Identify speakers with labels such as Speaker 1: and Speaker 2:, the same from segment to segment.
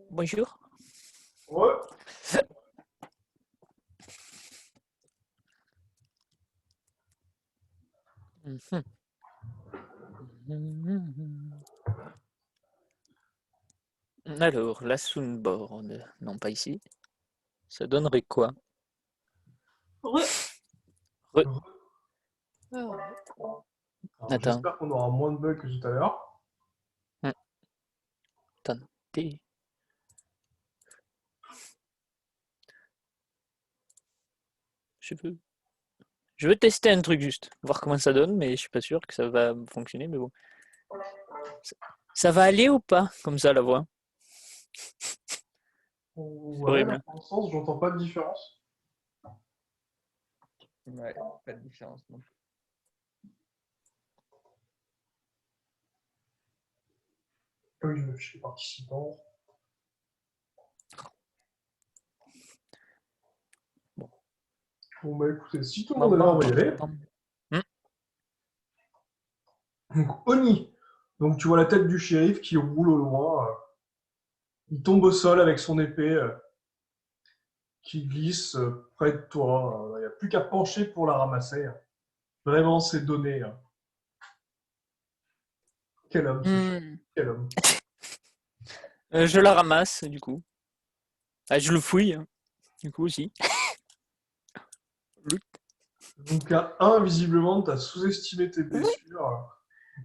Speaker 1: Bonjour.
Speaker 2: Ouais.
Speaker 1: Mhm. Alors, la soundboard. Non, pas ici. Ça donnerait quoi?
Speaker 3: Re.
Speaker 1: Re-
Speaker 2: Alors,
Speaker 1: Attends.
Speaker 2: j'espère qu'on aura moins de bugs que tout à l'heure.
Speaker 1: Attendez. Je veux tester un truc juste. Voir comment ça donne, mais je suis pas sûr que ça va fonctionner, mais bon. Ça va aller ou pas? Comme ça, la voix. C'est
Speaker 2: Ouais, là,
Speaker 1: horrible.
Speaker 2: pour l'instant, j'entends pas de différence.
Speaker 1: Ouais, pas de différence. Non.
Speaker 2: Ah oui, je me fiche les participants.
Speaker 1: Bon.
Speaker 2: Bon, bah écoutez, si tout le monde est là, on va y aller. Donc, Oni. Donc, tu vois la tête du shérif qui roule au loin. Il tombe au sol avec son épée qui glisse près de toi. Il n'y a plus qu'à pencher pour la ramasser. Vraiment, c'est donné. Quel homme, ce shérif.
Speaker 1: Hmm.
Speaker 2: Quel homme.
Speaker 1: Je la ramasse, du coup. Ah, je le fouille, hein, du coup aussi.
Speaker 2: Donc, à 1, visiblement, tu as sous-estimé tes blessures.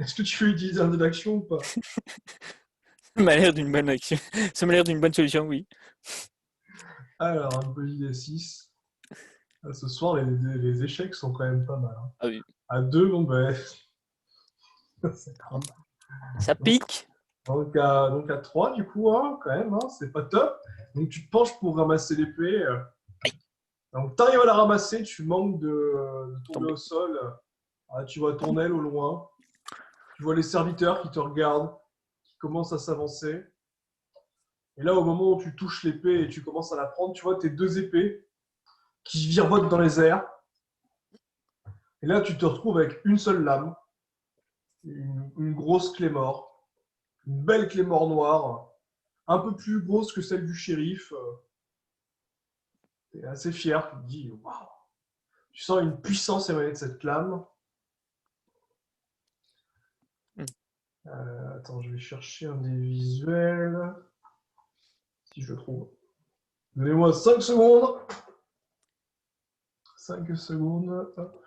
Speaker 2: Est-ce que tu veux utiliser un dé d'action ou pas?
Speaker 1: Ça m'a l'air d'une bonne action. Ça m'a l'air d'une bonne solution, oui.
Speaker 2: Alors, un petit D6. Ce soir, les échecs sont quand même pas mal. Hein.
Speaker 1: Ah oui.
Speaker 2: À 2, bon ben.
Speaker 1: Ça pique.
Speaker 2: Donc à 3, du coup, hein, quand même, hein, c'est pas top. Donc tu te penches pour ramasser l'épée. Donc tu arrives à la ramasser, tu manques de tomber
Speaker 1: Tombé.
Speaker 2: au sol. Ah, tu vois ton aile au loin. Tu vois les serviteurs qui te regardent, qui commencent à s'avancer. Et là, au moment où tu touches l'épée et tu commences à la prendre, tu vois tes deux épées qui virevoltent dans les airs. Et là, tu te retrouves avec une seule lame, une grosse clémore, une belle clémore noire, un peu plus grosse que celle du shérif. Tu es assez fier, tu te dis, waouh, tu sens une puissance émanée de cette lame. Attends, je vais chercher un des visuels, si je le trouve. Donnez-moi 5 secondes. 5 secondes. Hop.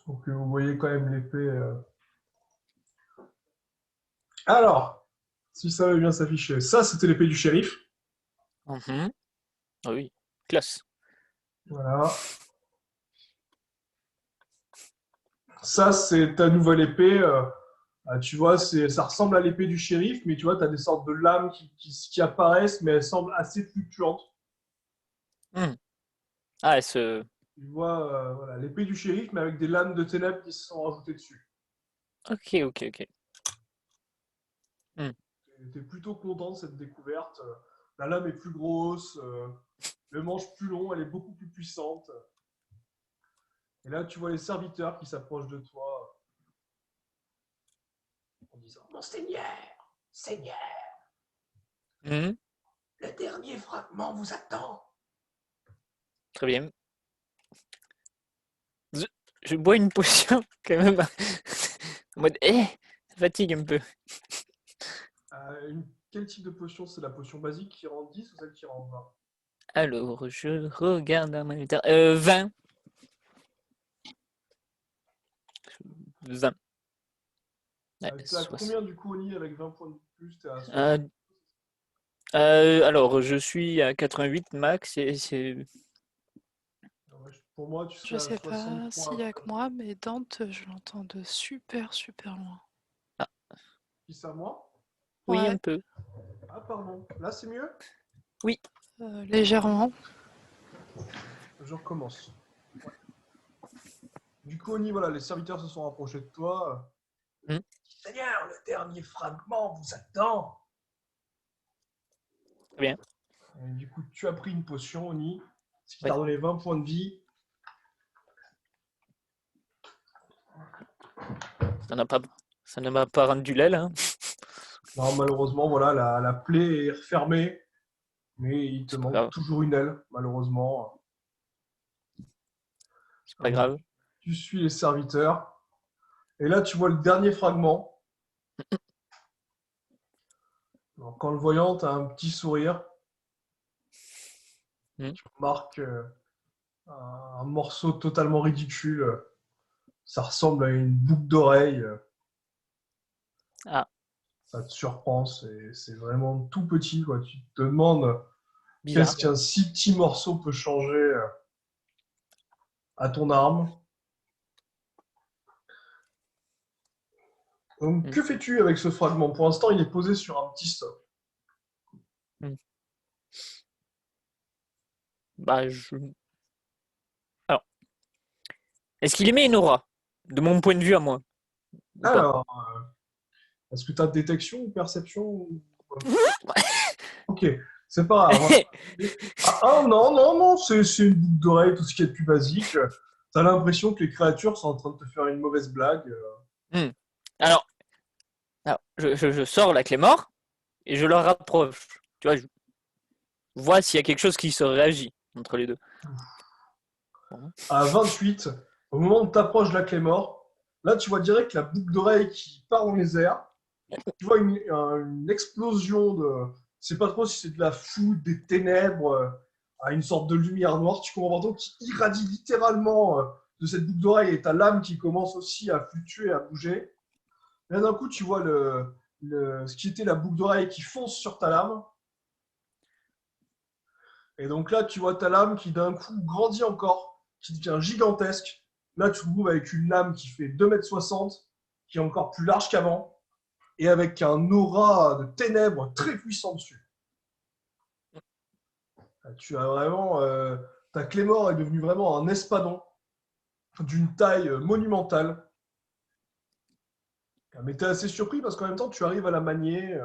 Speaker 2: Pour que vous voyez quand même l'épée. Alors, si ça veut bien s'afficher. Ça, c'était l'épée du shérif.
Speaker 1: Mhm. Ah oui, classe.
Speaker 2: Voilà. Ça, c'est ta nouvelle épée. Tu vois, ça ressemble à l'épée du shérif, mais tu vois, tu as des sortes de lames qui apparaissent, mais elles semblent assez fluctuantes.
Speaker 1: Hmm. Ah, elle se...
Speaker 2: Tu vois voilà, l'épée du shérif, mais avec des lames de ténèbres qui se sont rajoutées dessus.
Speaker 1: Ok, ok, ok. Hmm.
Speaker 2: Tu es plutôt content de cette découverte. La lame est plus grosse, le manche plus long, elle est beaucoup plus puissante. Et là, tu vois les serviteurs qui s'approchent de toi en disant « Mon Seigneur, Seigneur,
Speaker 1: Hmm.
Speaker 2: le dernier fragment vous attend. »
Speaker 1: Très bien. Je bois une potion, quand même. En mode, ça fatigue un peu.
Speaker 2: Quel type de potion? C'est la potion basique qui rend 10 ou celle qui rend 20?
Speaker 1: Alors, je regarde dans mon inventaire. 20. 20. Ouais,
Speaker 2: Tu as combien du coup, Oni, avec 20 points de plus? Tu es à 60.
Speaker 1: Alors, je suis à 88 max et c'est...
Speaker 2: Pour moi, tu
Speaker 3: Je
Speaker 2: serais à
Speaker 3: sais pas
Speaker 2: 63
Speaker 3: s'il y a
Speaker 2: après.
Speaker 3: que moi, mais Dante, je l'entends de super super loin.
Speaker 1: Ah,
Speaker 2: Qui ça, moi?
Speaker 1: oui, un
Speaker 3: Ouais,
Speaker 1: peu.
Speaker 2: Ah, pardon. Là, c'est mieux?
Speaker 1: Oui.
Speaker 3: légèrement.
Speaker 2: Je recommence. Du coup, Oni, voilà, les serviteurs se sont rapprochés de toi.
Speaker 1: Hmm.
Speaker 2: Seigneur, le dernier fragment vous attend.
Speaker 1: Très bien.
Speaker 2: Et du coup, tu as pris une potion, Oni, ce qui
Speaker 1: Oui.
Speaker 2: t'a donné 20 points de vie.
Speaker 1: Ça n'a pas... Ça ne m'a pas rendu l'aile, hein.
Speaker 2: Non, malheureusement, voilà, la plaie est refermée, mais il te
Speaker 1: C'est pas
Speaker 2: manque
Speaker 1: grave.
Speaker 2: toujours une aile, malheureusement.
Speaker 1: C'est pas
Speaker 2: Donc,
Speaker 1: grave.
Speaker 2: tu suis les serviteurs. Et là, tu vois le dernier fragment. Alors, quand le voyant, tu as un petit sourire.
Speaker 1: Hmm.
Speaker 2: Tu remarques un morceau totalement ridicule. Ça ressemble à une boucle d'oreille.
Speaker 1: Ah,
Speaker 2: Ça te surprend. C'est vraiment tout petit, quoi. Tu te demandes qu'est-ce
Speaker 1: bizarre.
Speaker 2: qu'un si petit morceau peut changer à ton arme. Donc,
Speaker 1: Hmm.
Speaker 2: que fais-tu avec ce fragment? Pour l'instant, il est posé sur un petit socle.
Speaker 1: Hmm. Bah, alors, est-ce qu'il émet une aura? De mon point de vue à moi, ou pas?
Speaker 2: Alors, est-ce que tu as détection ou perception Ok, c'est pas grave. Non, non, non, c'est une boucle d'oreille, tout ce qui est de plus basique. T'as l'impression que les créatures sont en train de te faire une mauvaise blague.
Speaker 1: Hmm. Alors, je sors la clé mort et je leur rapproche. Tu vois, je vois s'il y a quelque chose qui se réagit entre les deux. Bon.
Speaker 2: À 28, au moment où tu t'approches de la clé mort, là, tu vois direct la boucle d'oreille qui part dans les airs. Tu vois une explosion de. Je sais pas trop si c'est de la foudre, des ténèbres, à une sorte de lumière noire. Tu comprends pas qui irradie littéralement de cette boucle d'oreille et ta lame qui commence aussi à fluctuer, à bouger. Et là, d'un coup, tu vois ce qui était la boucle d'oreille qui fonce sur ta lame. Et donc là, tu vois ta lame qui d'un coup grandit encore, qui devient gigantesque. Là, tu te retrouves avec une lame qui fait 2,60 m, qui est encore plus large qu'avant, et avec un aura de ténèbres très puissant dessus. Tu as vraiment. Ta Clémore est devenue vraiment un espadon d'une taille monumentale. Mais tu es assez surpris parce qu'en même temps, tu arrives à la manier.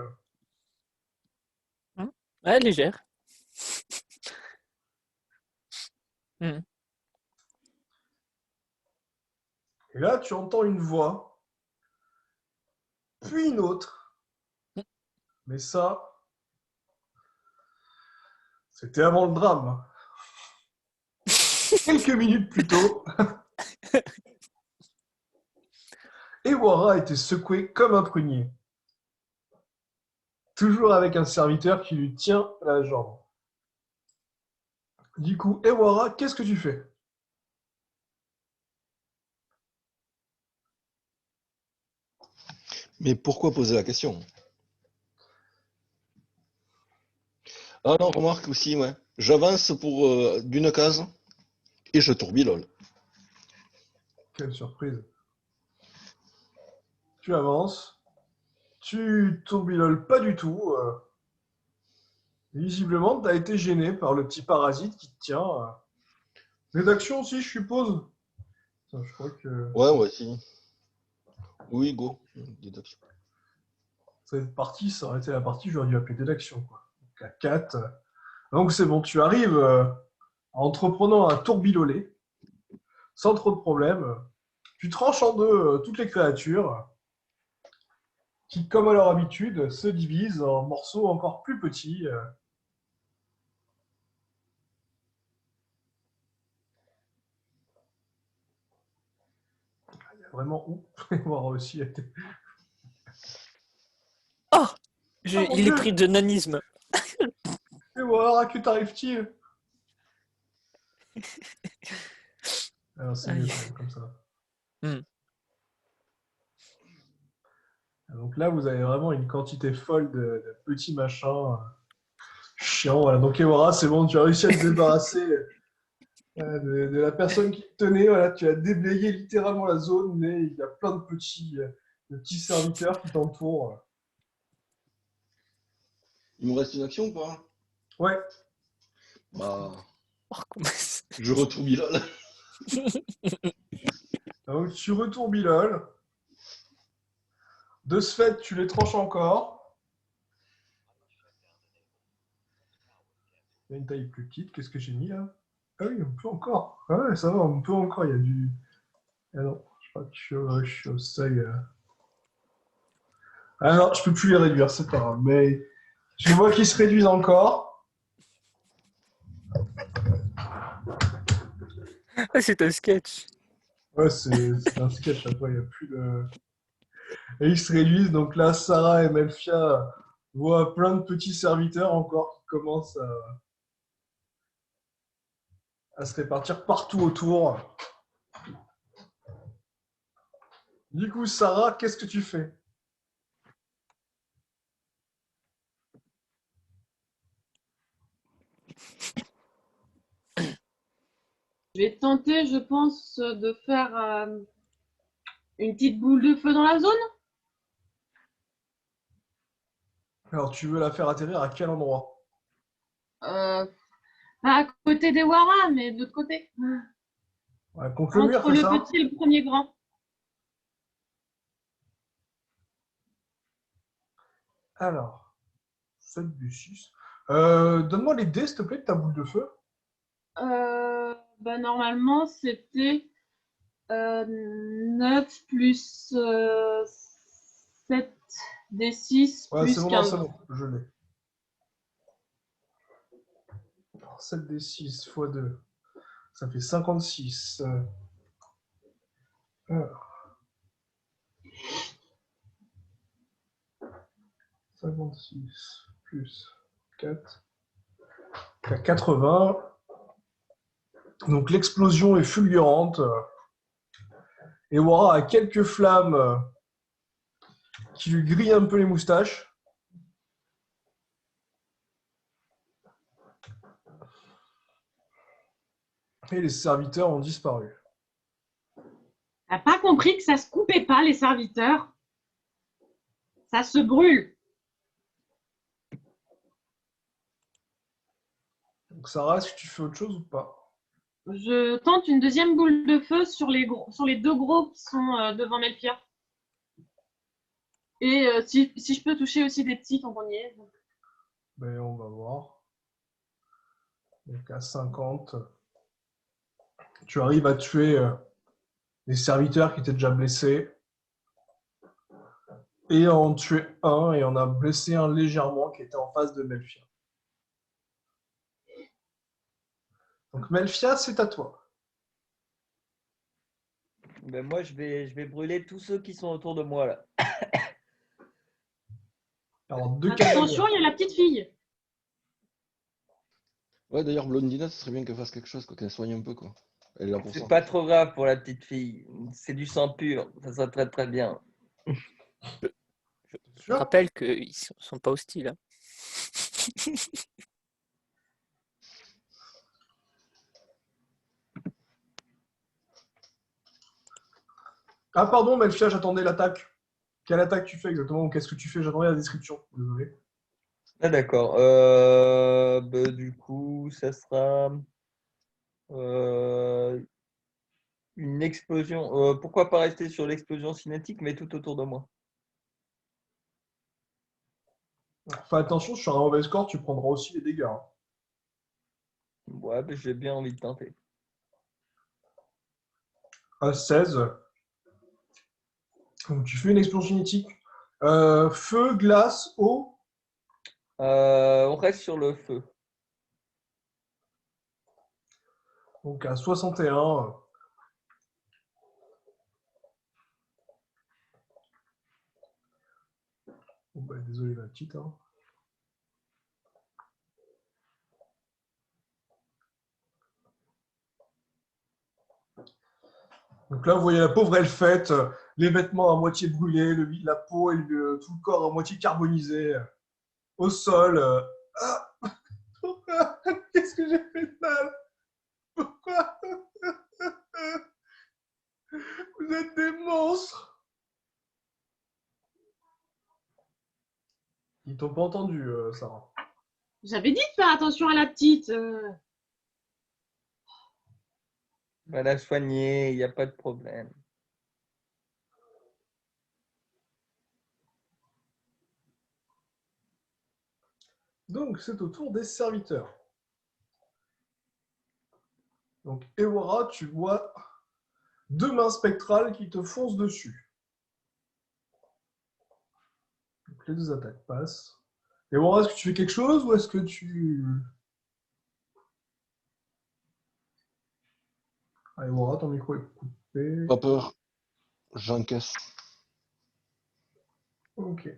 Speaker 1: Hmm. Ouais, légère. Hmm.
Speaker 2: Et là, tu entends une voix, puis une autre. Mais ça, c'était avant le drame. Quelques minutes plus tôt, Ewara était secoué comme un prunier, toujours avec un serviteur qui lui tient la jambe. Du coup, Ewara, qu'est-ce que tu fais?
Speaker 4: Mais pourquoi poser la question? Ah non, remarque aussi, ouais. J'avance pour d'une case et je tourbillole.
Speaker 2: Quelle surprise. Tu avances, tu tourbillonnes pas du tout. Visiblement, tu as été gêné par le petit parasite qui te tient. Rédaction aussi, je suppose. Putain, je crois que
Speaker 4: Ouais, ouais, si. Oui, go. Déduction.
Speaker 2: cette partie, ça aurait été la partie, j'aurais dû appeler dédaction. Quoi. Donc à 4. Donc c'est bon, tu arrives en entreprenant un tourbillolé, sans trop de problèmes. Tu tranches en deux toutes les créatures, qui, comme à leur habitude, se divisent en morceaux encore plus petits. Vraiment où voir aussi été.
Speaker 1: Oh!
Speaker 2: Ah mon
Speaker 1: Il est
Speaker 2: dieu!
Speaker 1: pris de nanisme.
Speaker 2: Et voilà, à que t'arrive-t-il? Alors c'est mieux
Speaker 1: Aïe.
Speaker 2: quand même comme ça.
Speaker 1: Hmm.
Speaker 2: Donc là, vous avez vraiment une quantité folle de petits machins chiants. Voilà. Donc Ewara, c'est bon, tu as réussi à te débarrasser de la personne qui te tenait. Voilà, tu as déblayé littéralement la zone, mais il y a plein de petits serviteurs qui t'entourent.
Speaker 4: Il me reste une action ou pas?
Speaker 2: Ouais,
Speaker 4: Bah,
Speaker 1: Oh, comment c'est-
Speaker 4: je retourbillole.
Speaker 2: donc tu retournes Bilol. De ce fait, tu les tranches encore. Il y a une taille plus petite. Qu'est-ce que j'ai mis là? Ah oui, on peut encore. Ah ouais, ça va, on peut encore. Il y a du. Ah non, je crois que je suis au seuil. Ah non, je peux plus les réduire, c'est pas grave. Mais je vois qu'ils se réduisent encore.
Speaker 1: Ah, c'est un sketch.
Speaker 2: Ouais, c'est un sketch, après, il n'y a plus de... Et ils se réduisent, donc là, Sarah et Melfia voient plein de petits serviteurs encore qui commencent à se répartir partout autour. Du coup, Sarah, qu'est-ce que tu fais?
Speaker 5: Je vais tenter, je pense, de faire une petite boule de feu dans la zone.
Speaker 2: Alors, tu veux la faire atterrir à quel endroit?
Speaker 5: Pas à côté des Wara, mais de l'autre côté.
Speaker 2: Ouais, contre le mur,
Speaker 5: Entre
Speaker 2: c'est
Speaker 5: le
Speaker 2: ça?
Speaker 5: petit et le premier grand.
Speaker 2: Alors, 7 du 6. Donne-moi les dés, s'il te plaît, de ta boule de feu.
Speaker 5: Normalement, c'était 9 plus 7 des 6
Speaker 2: Ouais, c'est
Speaker 5: plus
Speaker 2: bon, non, c'est
Speaker 5: 15.
Speaker 2: bon, je l'ai. 7 des 6 x 2, ça fait 56. Alors, 56 plus 4, 80. Donc l'explosion est fulgurante. Et Wara a quelques flammes qui lui grillent un peu les moustaches. Et les serviteurs ont disparu.
Speaker 5: T'as pas compris que ça se coupait pas, les serviteurs? Ça se brûle.
Speaker 2: Donc Sarah, est-ce que tu fais autre chose ou pas?
Speaker 5: Je tente une deuxième boule de feu sur les deux gros qui sont devant Melfia. Et si je peux toucher aussi des petits tant qu'on y est.
Speaker 2: Ben, on va voir. Donc à 50, tu arrives à tuer les serviteurs qui étaient déjà blessés. Et en tuer un, et on a blessé un légèrement qui était en face de Melfia. Donc Melfia, c'est à toi.
Speaker 6: Ben moi, je vais brûler tous ceux qui sont autour de moi là.
Speaker 2: Alors, de quelle
Speaker 5: Attention,
Speaker 2: manière?
Speaker 5: il y a la petite fille.
Speaker 4: Ouais, d'ailleurs, Blondina, ce serait bien qu'elle fasse quelque chose, qu'elle soigne un peu, quoi. Elle est là pour ça.
Speaker 6: C'est pas trop grave pour la petite fille. C'est du sang pur. Ça sera très très bien.
Speaker 1: Je rappelle qu'ils ne sont pas hostiles. Hein.
Speaker 2: Ah pardon, Melfia, j'attendais l'attaque. Quelle attaque tu fais exactement ou qu'est-ce que tu fais? J'attendais la description. Désolé.
Speaker 6: Ah d'accord. Du coup, ça sera euh, une explosion. Pourquoi pas rester sur l'explosion cinétique, mais tout autour de moi?
Speaker 2: Alors, fais attention, sur un mauvais score, tu prendras aussi les dégâts. Hein.
Speaker 6: Ouais, ben, j'ai bien envie de tenter.
Speaker 2: À 16. Donc tu fais une explosion cinétique. Feu, glace, eau.
Speaker 6: On reste sur le feu.
Speaker 2: Donc à 61. Oh, bah, désolé ma petite. Hein. Donc là, vous voyez la pauvre elfette, les vêtements à moitié brûlés, la peau et tout le corps à moitié carbonisé, au sol. Ah, pourquoi? Qu'est-ce que j'ai fait de mal? Pourquoi? Vous êtes des monstres! Ils t'ont pas entendu, Sarah.
Speaker 5: J'avais dit de faire attention à la petite.
Speaker 6: On va la soigner, il n'y a pas de problème.
Speaker 2: Donc, c'est au tour des serviteurs. Donc, Ewara, tu vois deux mains spectrales qui te foncent dessus. Donc les deux attaques passent. Et bon, est-ce que tu fais quelque chose ou est-ce que tu... Allez, Wara, ton micro est coupé.
Speaker 4: Pas peur, j'encaisse.
Speaker 2: Ok.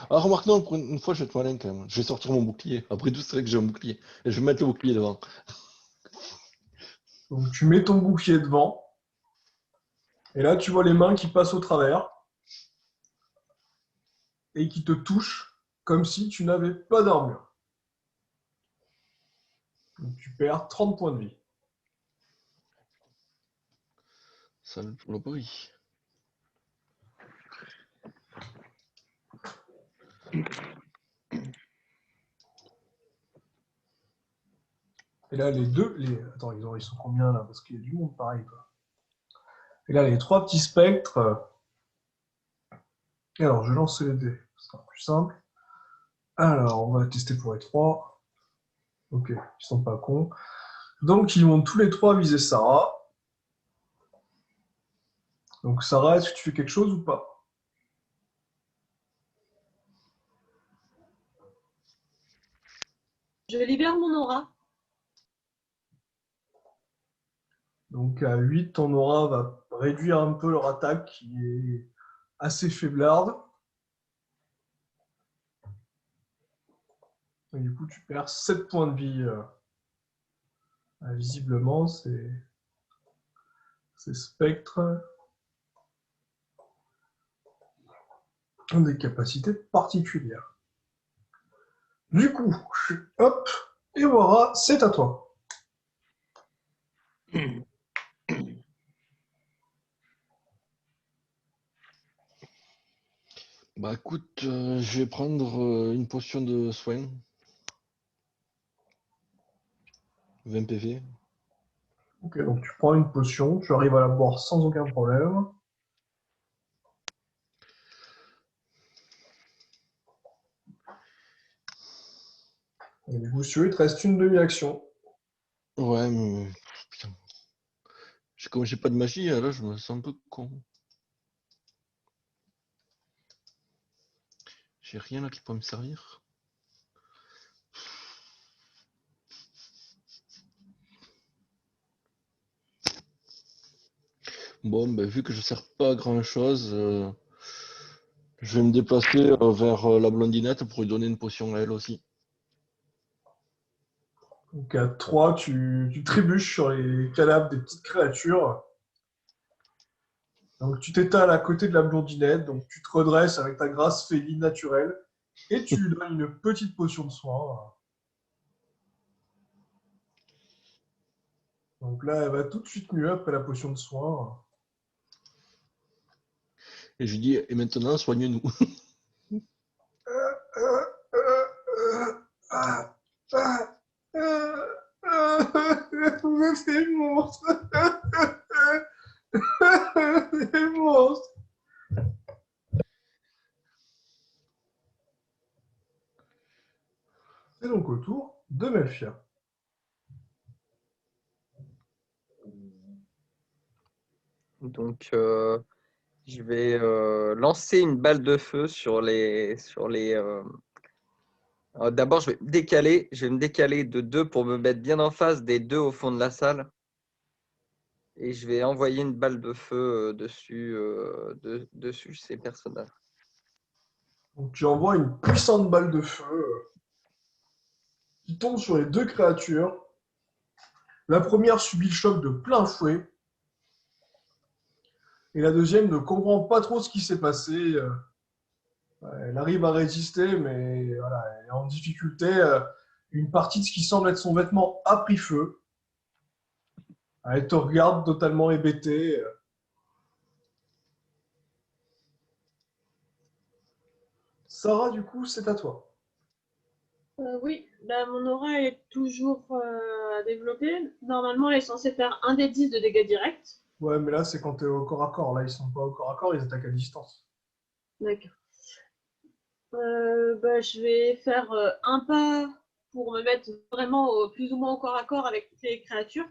Speaker 4: Ah, remarque, non, pour une fois, je vais être malin quand même. Je vais sortir mon bouclier. Après tout, c'est vrai que j'ai un bouclier. Et je vais mettre le bouclier devant.
Speaker 2: Donc tu mets ton bouclier devant. Et là, tu vois les mains qui passent au travers. Et qui te touchent comme si tu n'avais pas d'armure. Donc tu perds 30 points de vie.
Speaker 4: Salut pour le bruit.
Speaker 2: Et là, les deux... Attends, ils sont combien là? Parce qu'il y a du monde pareil, quoi. Et là, les trois petits spectres... Et alors, je lance les dés. Ce sera plus simple. Alors, on va tester pour les trois. Ok, ils sont pas cons. Donc, ils vont tous les trois viser Sarah. Donc, Sarah, est-ce que tu fais quelque chose ou pas?
Speaker 5: Je libère mon aura.
Speaker 2: Donc, à 8, ton aura va réduire un peu leur attaque, qui est assez faiblarde. Et du coup, tu perds 7 points de vie. Visiblement, ces spectres ont des capacités particulières. Du coup, hop, et voilà, c'est à toi.
Speaker 4: Bah écoute, je vais prendre une potion de soin. 20 PV.
Speaker 2: Ok, donc tu prends une potion, tu arrives à la boire sans aucun problème. Et du coup, si tu veux, il te reste une demi-action.
Speaker 4: Ouais, mais putain. Comme j'ai pas de magie, là, je me sens un peu con. J'ai rien là qui pourrait me servir. Bon, ben, vu que je sers pas à grand chose, je vais me déplacer vers la blondinette pour lui donner une potion à elle aussi.
Speaker 2: Donc à 3, tu trébuches sur les cadavres des petites créatures. Donc tu t'étales à côté de la blondinette, donc tu te redresses avec ta grâce féline naturelle et tu lui donnes une petite potion de soin. Donc là, elle va tout de suite mieux après la potion de soin.
Speaker 4: Et je lui dis, et maintenant, soigne-nous.
Speaker 2: C'est monstre. C'est monstre. C'est donc au tour de Melfia.
Speaker 6: Donc, je vais lancer une balle de feu sur les. D'abord, je vais me décaler de 2 pour me mettre bien en face des 2 au fond de la salle. Et je vais envoyer une balle de feu dessus ces personnages.
Speaker 2: Donc tu envoies une puissante balle de feu qui tombe sur les deux créatures. La première subit le choc de plein fouet. Et la deuxième ne comprend pas trop ce qui s'est passé. Elle arrive à résister, mais voilà, elle est en difficulté. Une partie de ce qui semble être son vêtement a pris feu. Elle te regarde totalement hébétée. Sarah, du coup, c'est à toi.
Speaker 5: Oui, là, mon aura est toujours à développer. Normalement, elle est censée faire 1 des 10 de dégâts directs.
Speaker 2: Ouais, mais là, c'est quand t'es au corps à corps. Là, ils sont pas au corps à corps, ils attaquent à distance.
Speaker 5: D'accord. Je vais faire un pas pour me mettre vraiment plus ou moins au corps à corps avec toutes les créatures.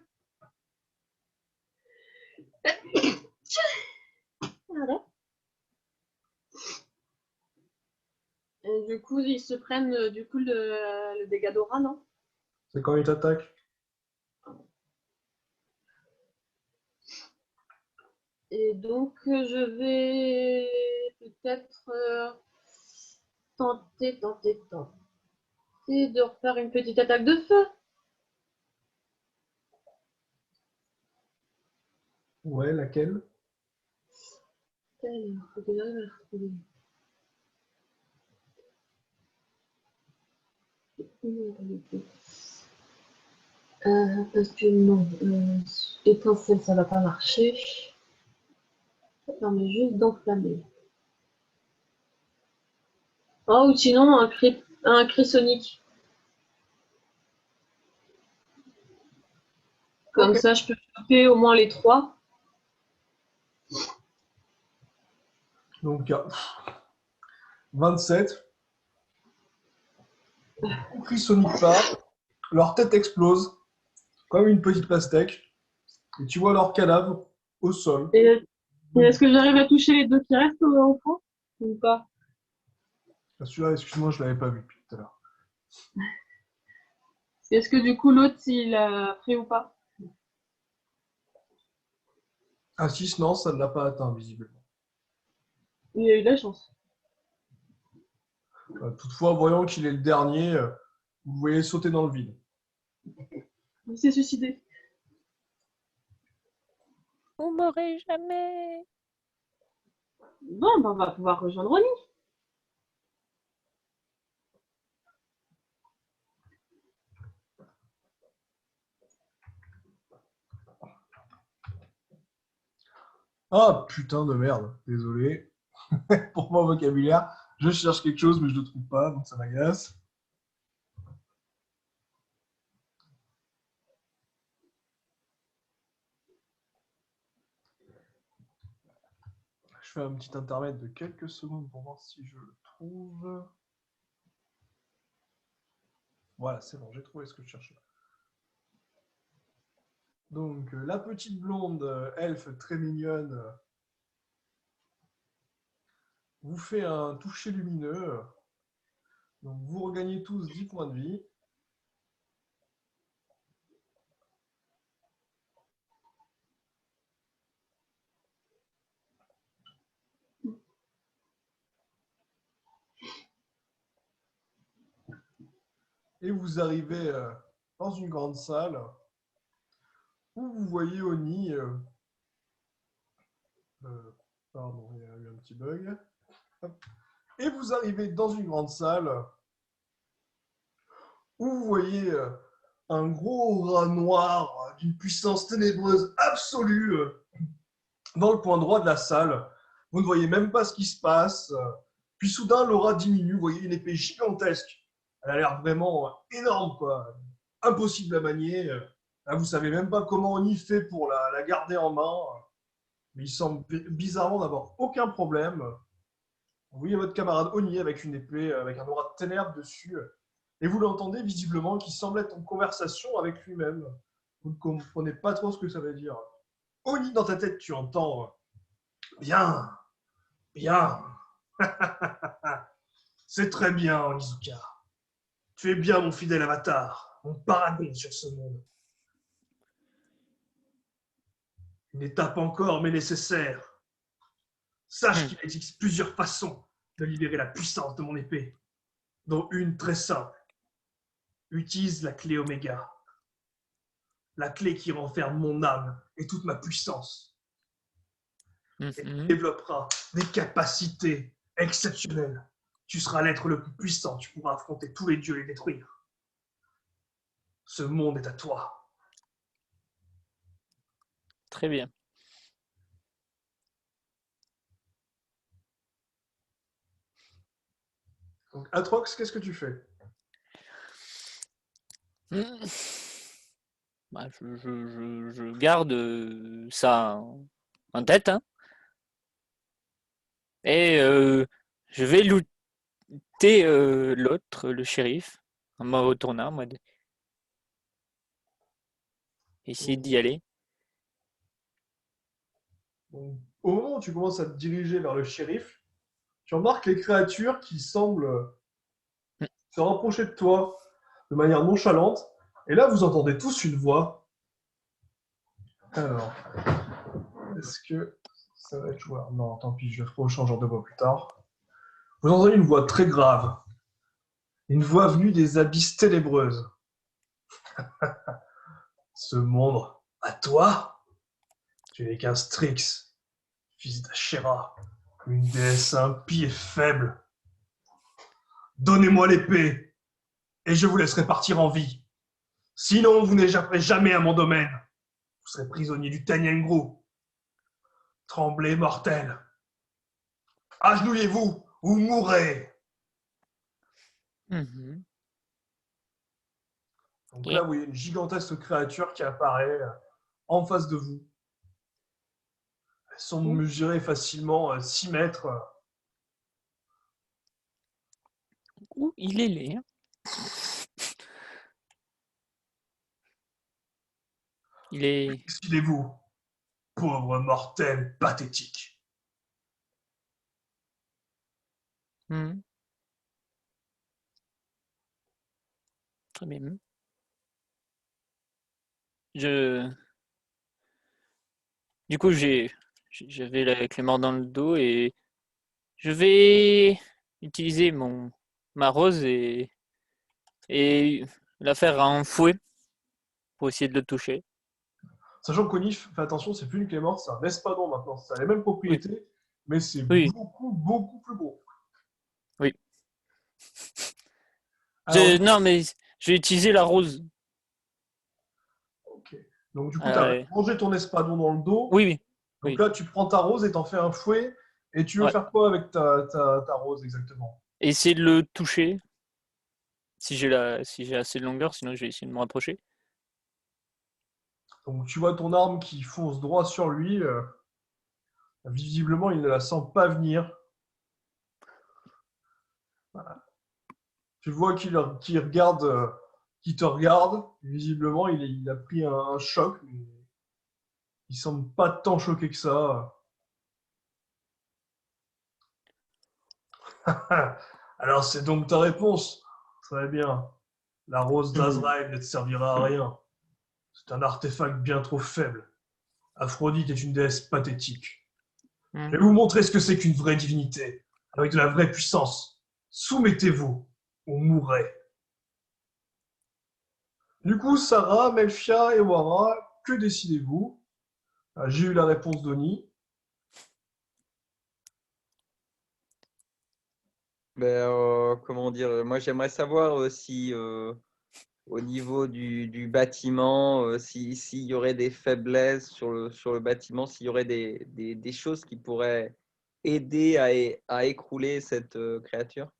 Speaker 5: Voilà. Et du coup, ils se prennent le dégât d'aura, non?
Speaker 2: C'est quand il t'attaque.
Speaker 5: Et donc, je vais peut-être tenter de refaire une petite attaque de feu.
Speaker 2: Ouais, laquelle?
Speaker 5: Alors, faut que j'arrive à la retrouver. Parce que non, étincelle, ça va pas marcher. Ça permet juste d'enflammer. Oh, ou sinon, un cri sonique. Comme
Speaker 2: Ok.
Speaker 5: ça, je peux choper au moins les 3.
Speaker 2: Donc, 27. Compris Sonic pas. Leur tête explose comme une petite pastèque. Et tu vois leur cadavre au sol.
Speaker 5: Et est-ce que j'arrive à toucher les 2 qui restent au fond ou pas?
Speaker 2: Celui-là, excuse-moi, je l'avais pas vu depuis tout à l'heure.
Speaker 5: Est-ce que du coup, l'autre, il a pris ou pas?
Speaker 2: Ah 6, non, ça ne l'a pas atteint, visiblement.
Speaker 5: Il a eu de la chance.
Speaker 2: Toutefois, voyant qu'il est le dernier, vous le voyez sauter dans le vide.
Speaker 5: Il s'est suicidé.
Speaker 1: Vous m'aurez jamais.
Speaker 5: Bon, ben, on va pouvoir rejoindre Ronnie.
Speaker 2: Ah putain de merde, désolé. Pour mon vocabulaire, je cherche quelque chose mais je ne le trouve pas, donc ça m'agace. Je fais un petit intermède de quelques secondes pour voir si je le trouve. Voilà, c'est bon, j'ai trouvé ce que je cherchais. Donc, la petite blonde elfe très mignonne vous fait un toucher lumineux. Donc, vous regagnez tous 10 points de vie. Et vous arrivez dans une grande salle où vous voyez Oni. Pardon, il y a eu un petit bug. Et vous arrivez dans une grande salle où vous voyez un gros rat noir d'une puissance ténébreuse absolue dans le coin droit de la salle. Vous ne voyez même pas ce qui se passe. Puis soudain, l'aura diminue. Vous voyez une épée gigantesque. Elle a l'air vraiment énorme, quoi. Impossible à manier. Là, vous savez même pas comment on y fait pour la garder en main. Mais il semble bizarrement n'avoir aucun problème. Vous voyez votre camarade Oni avec une épée, avec un aura de ténèbres dessus. Et vous l'entendez visiblement qui semble être en conversation avec lui-même. Vous ne comprenez pas trop ce que ça veut dire. Oni, dans ta tête, tu entends bien, bien. C'est très bien, Onizuka. Tu es bien mon fidèle avatar, mon paragon sur ce monde. Une étape encore, mais nécessaire. Sache qu'il existe plusieurs façons de libérer la puissance de mon épée, dont une très simple. Utilise la clé Oméga. La clé qui renferme mon âme et toute ma puissance. Et tu développeras des capacités exceptionnelles. Tu seras l'être le plus puissant, tu pourras affronter tous les dieux et les détruire. Ce monde est à toi.
Speaker 1: Très bien.
Speaker 2: Donc, Atrox, qu'est-ce que tu fais?
Speaker 1: Bah, je garde ça en tête, hein. Et je vais looter l'autre, le shérif, en me retournant, en mode essayer d'y aller.
Speaker 2: Donc, au moment où tu commences à te diriger vers le shérif, tu remarques les créatures qui semblent se rapprocher de toi de manière nonchalante. Et là, vous entendez tous une voix. Alors, est-ce que ça va être joueur? Non, tant pis, je le ferai au changeur de voix plus tard. Vous entendez une voix très grave. Une voix venue des abysses ténébreuses. Ce monde, à toi, tu n'es qu'un Strix, fils d'Ashera, une déesse impie et faible. Donnez-moi l'épée, et je vous laisserai partir en vie. Sinon, vous n'échapperez jamais à mon domaine. Vous serez prisonnier du Tanyangru. Tremblez, mortel. Agenouillez-vous ou mourrez.
Speaker 1: Mhm.
Speaker 2: Donc
Speaker 1: Ok.
Speaker 2: là, vous voyez une gigantesque créature qui apparaît en face de vous. Elles sont mesurées facilement 6 mètres.
Speaker 1: Ouh, il est laid. Hein. Il est.
Speaker 2: Décidez-vous, pauvre mortel pathétique.
Speaker 1: Mhm. Très bien. Je. Du coup, j'avais la Clémore dans le dos et je vais utiliser ma rose et la faire à un fouet pour essayer de le toucher.
Speaker 2: Sachant qu'Onif, fais attention, c'est plus une Clémore, c'est un espadon maintenant. Ça a les mêmes
Speaker 1: Oui,
Speaker 2: propriétés, mais c'est
Speaker 1: oui,
Speaker 2: beaucoup, beaucoup plus gros.
Speaker 1: oui.
Speaker 2: Alors,
Speaker 1: Non, mais je vais utiliser la rose.
Speaker 2: ok. Donc du coup, tu as
Speaker 1: Oui,
Speaker 2: rangé ton espadon dans le dos.
Speaker 1: oui,
Speaker 2: Donc
Speaker 1: oui.
Speaker 2: là, tu prends ta rose et t'en fais un fouet. Et tu veux
Speaker 1: Ouais.
Speaker 2: faire quoi avec ta rose exactement?
Speaker 1: Et essayer de le toucher si j'ai assez de longueur, sinon je vais essayer de me rapprocher.
Speaker 2: Donc tu vois ton arme qui fonce droit sur lui. Visiblement, il ne la sent pas venir. Tu vois qu'il regarde, qu'il te regarde. Visiblement, il a pris un choc, mais il semble pas tant choqué que ça. Alors c'est donc ta réponse. Très bien. La rose d'Azrael ne te servira à rien. C'est un artefact bien trop faible. Aphrodite est une déesse pathétique. Je
Speaker 1: Hmm.
Speaker 2: vais vous montrer ce que c'est qu'une vraie divinité, avec de la vraie puissance. Soumettez-vous ou mourrez. Du coup, Sarah, Melfia et Wara, que décidez-vous? J'ai eu la réponse d'Oni.
Speaker 6: Comment dire, moi j'aimerais savoir si au niveau du bâtiment, s'il y aurait des faiblesses sur le bâtiment, s'il y aurait des choses qui pourraient aider à écrouler cette créature.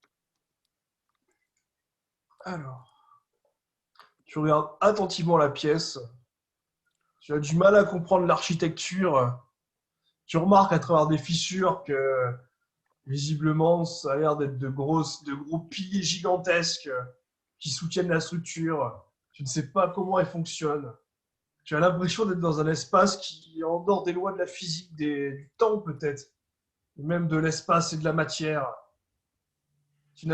Speaker 2: Alors, tu regardes attentivement la pièce. Tu as du mal à comprendre l'architecture. Tu remarques à travers des fissures que visiblement ça a l'air d'être de gros piliers gigantesques qui soutiennent la structure. Tu ne sais pas comment elle fonctionne. Tu as l'impression d'être dans un espace qui est en dehors des lois de la physique, du temps peut-être, même de l'espace et de la matière. Tu,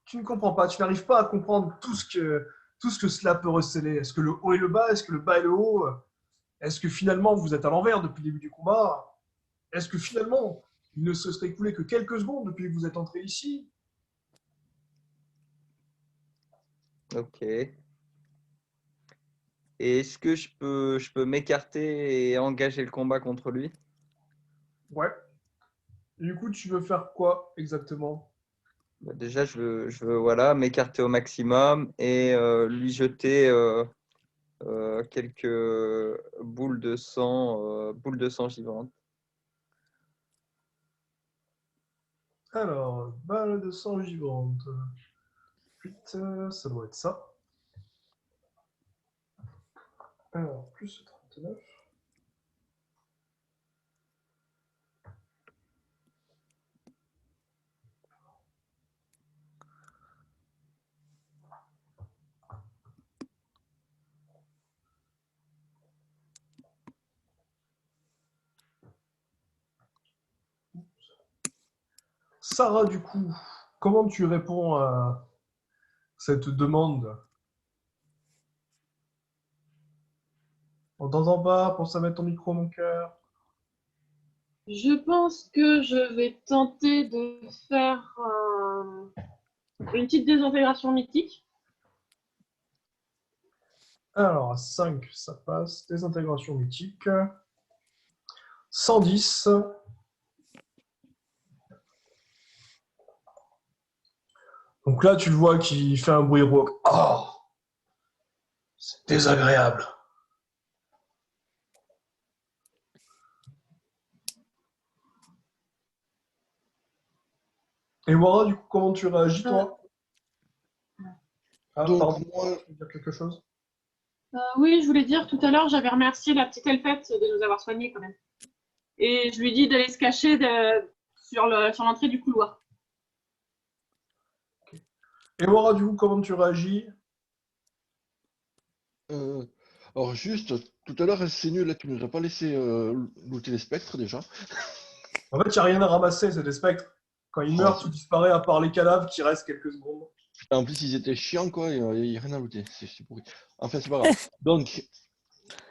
Speaker 2: tu ne comprends pas, tu n'arrives pas à comprendre tout ce que cela peut receler. Est-ce que le haut est le bas? Est-ce que le bas est le haut? Est-ce que finalement vous êtes à l'envers depuis le début du combat? Est-ce que finalement il ne se serait écoulé que quelques secondes depuis que vous êtes entré ici?
Speaker 6: Ok. Et est-ce que je peux m'écarter et engager le combat contre lui?
Speaker 2: Ouais. Et du coup, tu veux faire quoi exactement?
Speaker 6: Bah, déjà, je veux voilà, m'écarter au maximum et lui jeter quelques boules de sang givantes.
Speaker 2: Alors, balle de sang gigante. Ça doit être ça. Alors, plus 39. Sarah, du coup, comment tu réponds à cette demande? On t'entend pas? Pense à mettre ton micro, mon cœur.
Speaker 5: Je pense que je vais tenter de faire une petite désintégration mythique.
Speaker 2: Alors, à 5, ça passe. Désintégration mythique. 110. Donc là, tu le vois qui fait un bruit rauque. Oh, c'est désagréable. Et Wara, du coup, comment tu réagis, toi? Ah,
Speaker 4: Donc,
Speaker 2: pardon,
Speaker 4: moi,
Speaker 2: tu veux dire quelque chose?
Speaker 5: Oui, je voulais dire, tout à l'heure, j'avais remercié la petite elfette de nous avoir soignés quand même. Et je lui dis d'aller se cacher sur l'entrée du couloir.
Speaker 2: Et Wara, du coup, comment tu réagis?
Speaker 4: euh, alors juste, tout à l'heure, c'est nul, là, tu nous as pas laissé looter les spectres déjà.
Speaker 2: En fait, il n'y a rien à ramasser, c'est des spectres. Quand ils
Speaker 4: Oh,
Speaker 2: meurent, tout disparaît à part les cadavres qui restent quelques secondes.
Speaker 4: en plus, ils étaient chiants, quoi, il n'y a rien à looter, c'est pourri. Enfin, c'est pas grave. Donc,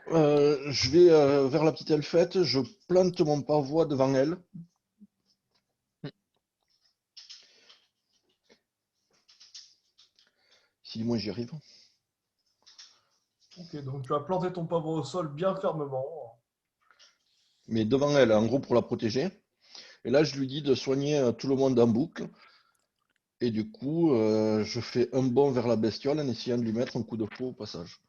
Speaker 4: je vais vers la petite elfette, je plante mon pavois devant elle. Si moi j'y arrive.
Speaker 2: Ok, donc tu vas planter ton pauvre au sol bien fermement.
Speaker 4: Mais devant elle, en gros, pour la protéger. Et là, je lui dis de soigner tout le monde en boucle. Et du coup, je fais un bond vers la bestiole en essayant de lui mettre un coup de faux au passage.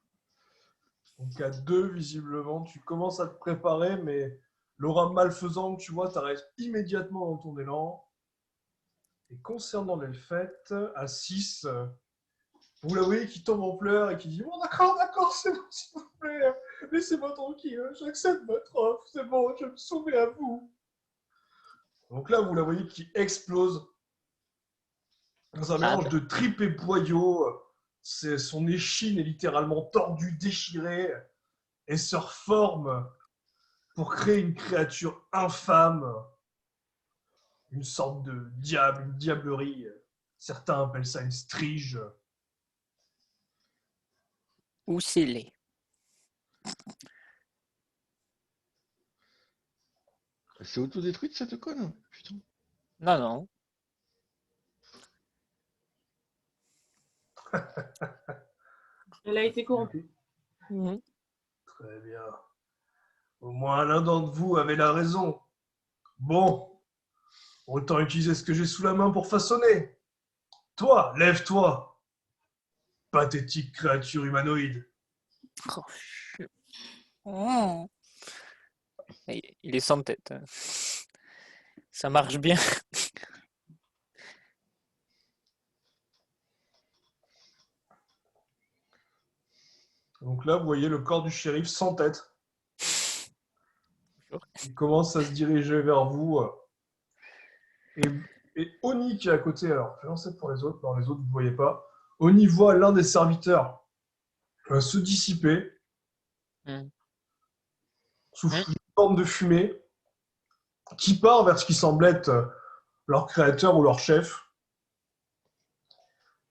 Speaker 2: Donc à 2, visiblement, tu commences à te préparer, mais l'aura malfaisante, tu vois, t'arrêtes immédiatement dans ton élan. Et concernant l'elfette, à 6, vous la voyez qui tombe en pleurs et qui dit bon, d'accord, c'est bon, s'il vous plaît, laissez-moi tranquille, j'accepte votre offre, c'est bon, je me soumets à vous. Donc là, vous la voyez qui explose dans un mélange de tripes et boyaux. Son échine est littéralement tordue, déchirée, et se reforme pour créer une créature infâme, une sorte de diable, une diablerie. Certains appellent ça une strige.
Speaker 1: Ou scellé.
Speaker 4: C'est autodétruite cette conne? Putain.
Speaker 1: Non, non.
Speaker 5: Elle a été corrompue.
Speaker 1: Mhm.
Speaker 2: Très bien. Au moins l'un d'entre vous avait la raison. Bon, autant utiliser ce que j'ai sous la main pour façonner. Toi, lève-toi, pathétique créature humanoïde.
Speaker 1: Oh, oh. Il est sans tête. Ça marche bien.
Speaker 2: Donc là, vous voyez le corps du shérif sans tête. Il commence à se diriger vers vous. Et, et Oni qui est à côté, alors je vais lancer pour les autres, non les autres vous ne voyez pas. Oni voit l'un des serviteurs se dissiper
Speaker 1: Mm.
Speaker 2: sous une forme de fumée qui part vers ce qui semble être leur créateur ou leur chef,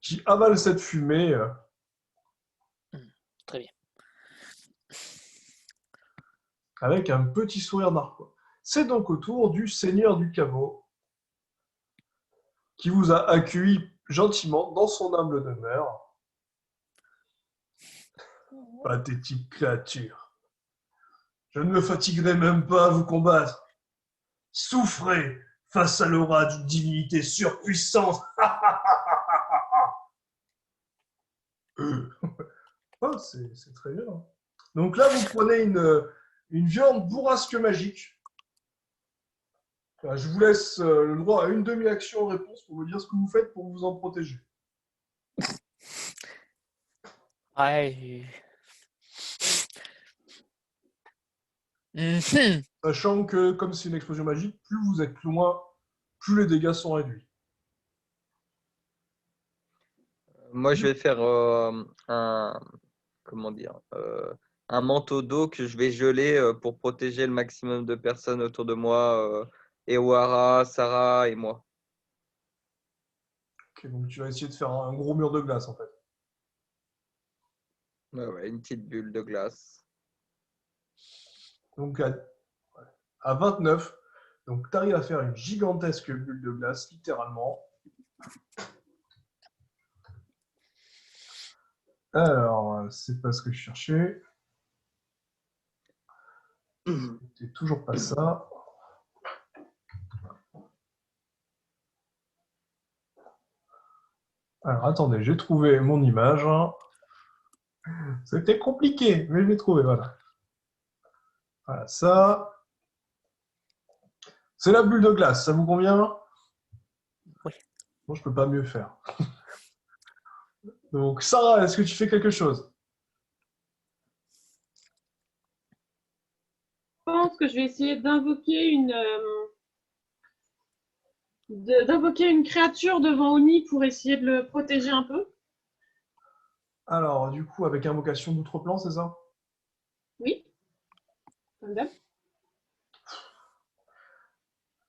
Speaker 2: qui avale cette fumée.
Speaker 1: Très bien.
Speaker 2: Avec un petit sourire narquois. C'est donc au tour du seigneur du caveau qui vous a accueilli gentiment dans son humble demeure. Pathétique créature. Je ne me fatiguerai même pas à vous combattre. Souffrez face à l'aura d'une divinité surpuissante. Oh, c'est très bien. Donc là, vous prenez une viande bourrasque magique. Je vous laisse le droit à une demi-action en réponse pour vous dire ce que vous faites pour vous en protéger.
Speaker 1: Ouais. Mhm.
Speaker 2: Sachant que, comme c'est une explosion magique, plus vous êtes loin, plus les dégâts sont réduits.
Speaker 6: Moi, je vais faire un manteau d'eau que je vais geler pour protéger le maximum de personnes autour de moi, Ewara, Sarah et moi.
Speaker 2: Ok, donc tu vas essayer de faire un gros mur de glace en fait.
Speaker 6: Ouais, une petite bulle de glace.
Speaker 2: Donc à 29, donc tu arrives à faire une gigantesque bulle de glace, littéralement. Alors, c'est pas ce que je cherchais. C'est toujours pas ça. Alors, attendez, j'ai trouvé mon image. C'était compliqué, mais je l'ai trouvé, voilà. Voilà, ça. C'est la bulle de glace, ça vous convient?
Speaker 1: Oui.
Speaker 2: Moi, je peux pas mieux faire. Donc, Sarah, est-ce que tu fais quelque chose?
Speaker 5: Je pense que je vais essayer d'invoquer d'invoquer une créature devant Oni pour essayer de le protéger un peu.
Speaker 2: Alors, du coup, avec invocation d'outre-plan, c'est ça?
Speaker 5: Oui. Comme d'hab.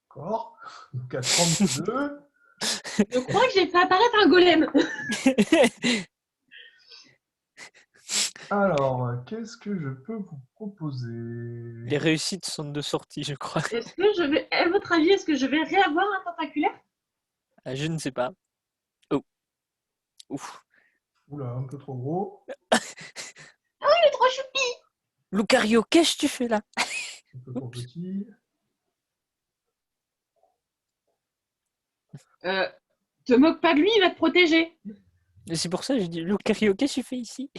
Speaker 2: D'accord. Donc, à 32.
Speaker 5: Je crois que j'ai fait apparaître un golem.
Speaker 2: Alors, qu'est-ce que je peux vous proposer?
Speaker 1: Les réussites sont de sortie, je crois.
Speaker 5: Est-ce que je vais, à votre avis, est-ce que je vais réavoir un tentaculaire?
Speaker 1: Ah, je ne sais pas. Oh. Ouf.
Speaker 2: Oula, un peu trop gros.
Speaker 5: Il est trop choupi.
Speaker 1: Lucario, qu'est-ce que tu fais là?
Speaker 2: Un peu trop petit.
Speaker 5: Te moque pas de lui, il va te protéger.
Speaker 1: Et c'est pour ça que j'ai dit Lucario, qu'est-ce que tu fais ici?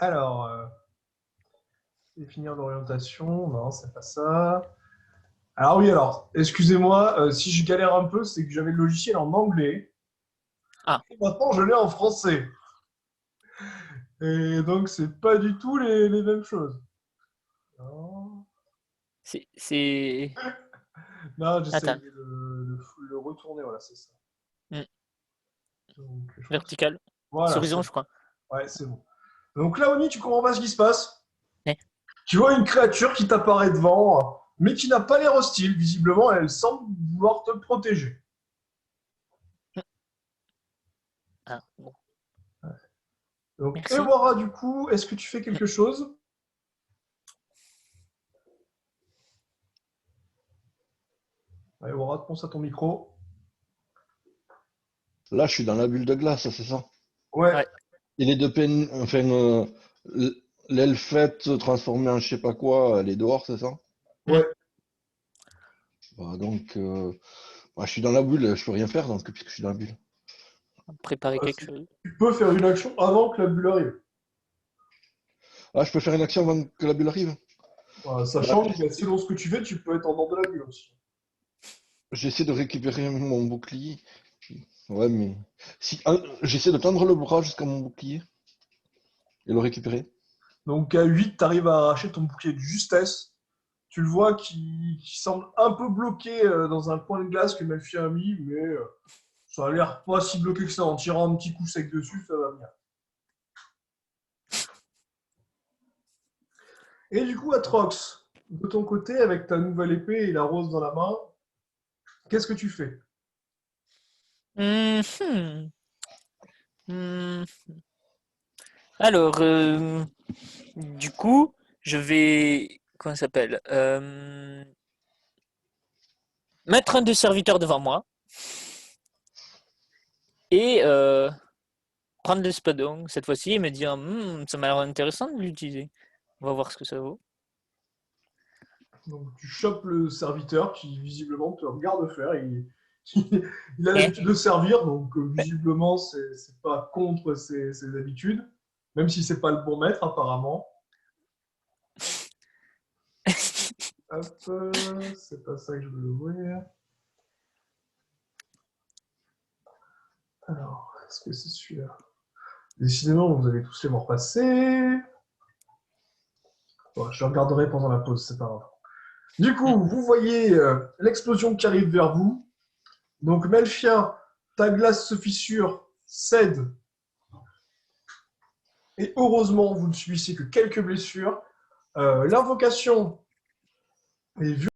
Speaker 2: Alors, définir l'orientation. Non, c'est pas ça. Alors oui, alors, excusez-moi, si je galère un peu, c'est que j'avais le logiciel en anglais.
Speaker 1: Ah.
Speaker 2: Et maintenant, je l'ai en français. Et donc, c'est pas du tout les mêmes choses. Non,
Speaker 1: C'est.
Speaker 2: non j'essaie
Speaker 1: Attends.
Speaker 2: de le retourner, voilà, c'est ça.
Speaker 1: Hmm.
Speaker 2: Donc, je crois que
Speaker 1: Vertical.
Speaker 2: voilà,
Speaker 1: Horizon,
Speaker 2: c'est
Speaker 1: je crois.
Speaker 2: ouais, c'est bon. Donc là, Oni, tu comprends pas ce qui se passe?
Speaker 1: Eh.
Speaker 2: Tu vois une créature qui t'apparaît devant, mais qui n'a pas l'air hostile. Visiblement, elle semble vouloir te protéger.
Speaker 1: Ah, bon.
Speaker 2: Donc,
Speaker 1: Merci.
Speaker 2: Ewara, du coup, est-ce que tu fais quelque chose? Ouais, Ewara, pense à ton micro.
Speaker 4: Là, je suis dans la bulle de glace, c'est ça?
Speaker 2: Ouais.
Speaker 1: Ouais.
Speaker 4: Et les deux peines, enfin, l'elfette transformée en je sais pas quoi, elle est dehors, c'est ça?
Speaker 2: Ouais.
Speaker 4: Bah, donc, bah, je suis dans la bulle, je peux rien faire donc, puisque je suis dans la bulle.
Speaker 1: Préparer quelque chose.
Speaker 2: Tu peux faire une action avant que la bulle arrive.
Speaker 4: Ah, je peux faire une action avant que la bulle arrive?
Speaker 2: Voilà, sachant que selon ce que tu fais, tu peux être en dehors de la bulle aussi.
Speaker 4: J'essaie de récupérer mon bouclier. Ouais, mais. Si, j'essaie de tendre le bras jusqu'à mon bouclier et le récupérer.
Speaker 2: Donc à 8, tu arrives à arracher ton bouclier de justesse. Tu le vois qui semble un peu bloqué dans un point de glace que Melfi a mis, mais ça a l'air pas si bloqué que ça. En tirant un petit coup sec dessus, ça va venir. Et du coup, Atrox, de ton côté, avec ta nouvelle épée et la rose dans la main, qu'est-ce que tu fais?
Speaker 1: Mhm. Mhm. Alors, du coup, je vais. Comment ça s'appelle? Mettre un des serviteurs devant moi et prendre l'espadon cette fois-ci et me dire ça m'a l'air intéressant de l'utiliser. On va voir ce que ça vaut.
Speaker 2: Donc tu chopes le serviteur qui visiblement te regarde faire. Il a l'habitude de servir, donc visiblement c'est pas contre ses habitudes, même si c'est pas le bon maître apparemment. Hop, c'est pas ça que je veux ouvrir. Alors, est-ce que c'est celui-là? Décidément, vous allez tous les voir passer. Bon, je regarderai pendant la pause, c'est pas grave. Du coup, vous voyez l'explosion qui arrive vers vous. Donc, Melfia, ta glace se fissure, cède. Et heureusement, vous ne subissez que quelques blessures. L'invocation est